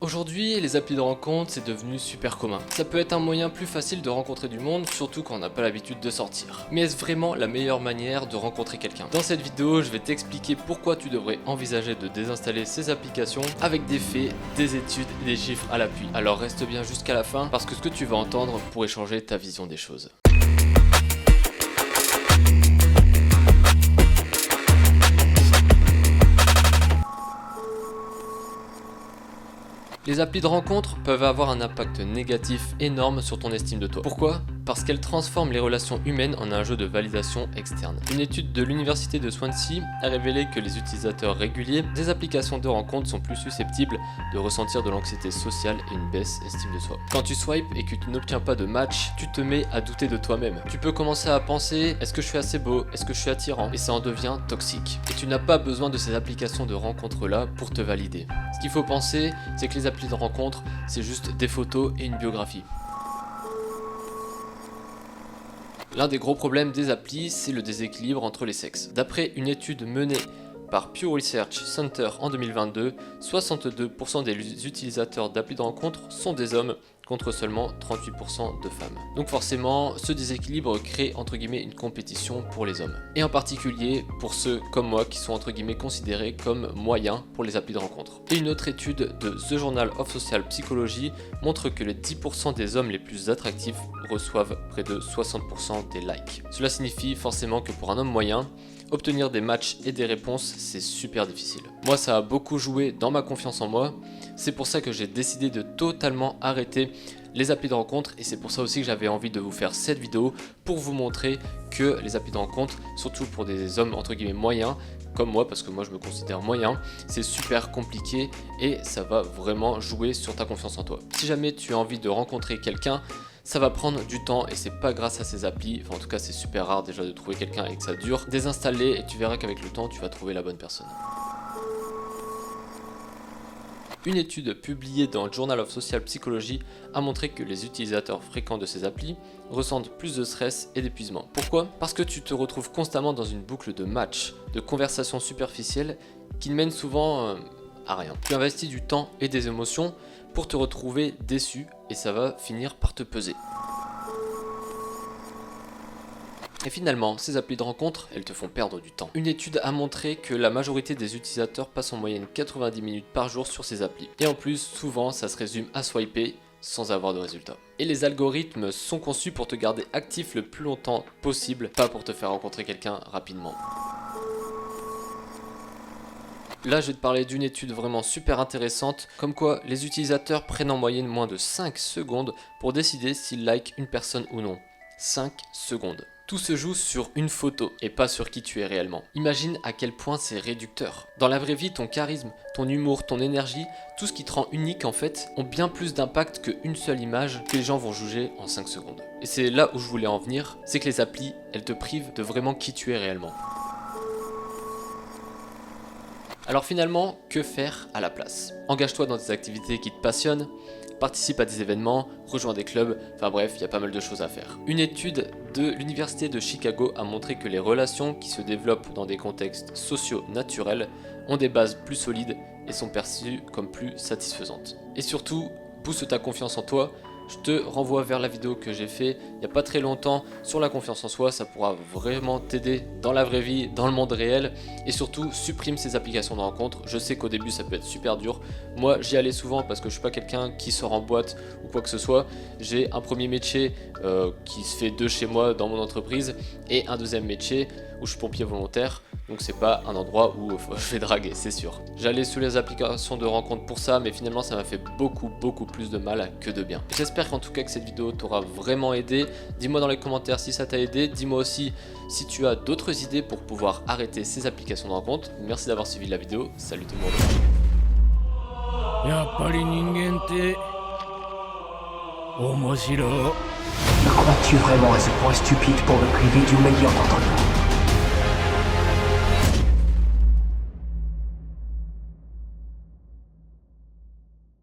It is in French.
Aujourd'hui, les applis de rencontre, c'est devenu super commun. Ça peut être un moyen plus facile de rencontrer du monde, surtout quand on n'a pas l'habitude de sortir. Mais est-ce vraiment la meilleure manière de rencontrer quelqu'un? Dans cette vidéo, je vais t'expliquer pourquoi tu devrais envisager de désinstaller ces applications avec des faits, des études et des chiffres à l'appui. Alors reste bien jusqu'à la fin parce que ce que tu vas entendre pourrait changer ta vision des choses. Les applis de rencontre peuvent avoir un impact négatif énorme sur ton estime de toi. Pourquoi? Parce qu'elles transforment les relations humaines en un jeu de validation externe. Une étude de l'université de Swansea a révélé que les utilisateurs réguliers des applications de rencontre sont plus susceptibles de ressentir de l'anxiété sociale et une baisse estime de soi. Quand tu swipes et que tu n'obtiens pas de match, tu te mets à douter de toi-même. Tu peux commencer à penser: est-ce que je suis assez beau? Est-ce que je suis attirant? Et ça en devient toxique. Et tu n'as pas besoin de ces applications de rencontre là pour te valider. Ce qu'il faut penser, c'est que les applis de rencontre, c'est juste des photos et une biographie. L'un des gros problèmes des applis, c'est le déséquilibre entre les sexes. D'après une étude menée par Pew Research Center en 2022, 62% des utilisateurs d'applis de rencontre sont des hommes, contre seulement 38% de femmes. Donc forcément, ce déséquilibre crée entre guillemets une compétition pour les hommes. Et en particulier pour ceux comme moi qui sont entre guillemets considérés comme moyens pour les applis de rencontre. Et une autre étude de The Journal of Social Psychology montre que les 10% des hommes les plus attractifs reçoivent près de 60% des likes. Cela signifie forcément que pour un homme moyen, obtenir des matchs et des réponses, c'est super difficile. Moi, ça a beaucoup joué dans ma confiance en moi. C'est pour ça que j'ai décidé de totalement arrêter les applis de rencontre et c'est pour ça aussi que j'avais envie de vous faire cette vidéo pour vous montrer que les applis de rencontre, surtout pour des hommes entre guillemets moyens, comme moi, parce que moi je me considère moyen, c'est super compliqué et ça va vraiment jouer sur ta confiance en toi. Si jamais tu as envie de rencontrer quelqu'un, ça va prendre du temps et c'est pas grâce à ces applis, enfin en tout cas c'est super rare déjà de trouver quelqu'un et que ça dure. Désinstaller et tu verras qu'avec le temps tu vas trouver la bonne personne. Une étude publiée dans le Journal of Social Psychology a montré que les utilisateurs fréquents de ces applis ressentent plus de stress et d'épuisement. Pourquoi? Parce que tu te retrouves constamment dans une boucle de matchs, de conversations superficielles qui ne mènent souvent à rien. Tu investis du temps et des émotions pour te retrouver déçu et ça va finir par te peser. Et finalement, ces applis de rencontre, elles te font perdre du temps. Une étude a montré que la majorité des utilisateurs passent en moyenne 90 minutes par jour sur ces applis. Et en plus, souvent, ça se résume à swiper sans avoir de résultat. Et les algorithmes sont conçus pour te garder actif le plus longtemps possible, pas pour te faire rencontrer quelqu'un rapidement. Là, je vais te parler d'une étude vraiment super intéressante, comme quoi les utilisateurs prennent en moyenne moins de 5 secondes pour décider s'ils likent une personne ou non. 5 secondes. Tout se joue sur une photo et pas sur qui tu es réellement. Imagine à quel point c'est réducteur. Dans la vraie vie, ton charisme, ton humour, ton énergie, tout ce qui te rend unique en fait, ont bien plus d'impact qu'une seule image que les gens vont juger en 5 secondes. Et c'est là où je voulais en venir, c'est que les applis, elles te privent de vraiment qui tu es réellement. Alors finalement, que faire à la place? Engage-toi dans des activités qui te passionnent, participe à des événements, rejoins des clubs, enfin bref, il y a pas mal de choses à faire. Une étude de l'université de Chicago a montré que les relations qui se développent dans des contextes sociaux naturels ont des bases plus solides et sont perçues comme plus satisfaisantes. Et surtout, booste ta confiance en toi. Je te renvoie vers la vidéo que j'ai fait il n'y a pas très longtemps sur la confiance en soi, ça pourra vraiment t'aider dans la vraie vie, dans le monde réel et surtout supprime ces applications de rencontre. Je sais qu'au début ça peut être super dur, moi j'y allais souvent parce que je suis pas quelqu'un qui sort en boîte ou quoi que ce soit. J'ai un premier métier qui se fait de chez moi dans mon entreprise et un deuxième métier où je suis pompier volontaire, donc c'est pas un endroit où je vais draguer, c'est sûr. J'allais sous les applications de rencontre pour ça, mais finalement ça m'a fait beaucoup plus de mal que de bien. J'espère qu'en tout cas que cette vidéo t'aura vraiment aidé. Dis-moi dans les commentaires si ça t'a aidé, dis-moi aussi si tu as d'autres idées pour pouvoir arrêter ces applications de rencontre. Merci d'avoir suivi la vidéo, salut tout le monde. やっぱり人間って面白い。Me crois-tu vraiment à ce point stupide pour me priver du meilleur d'entre nous?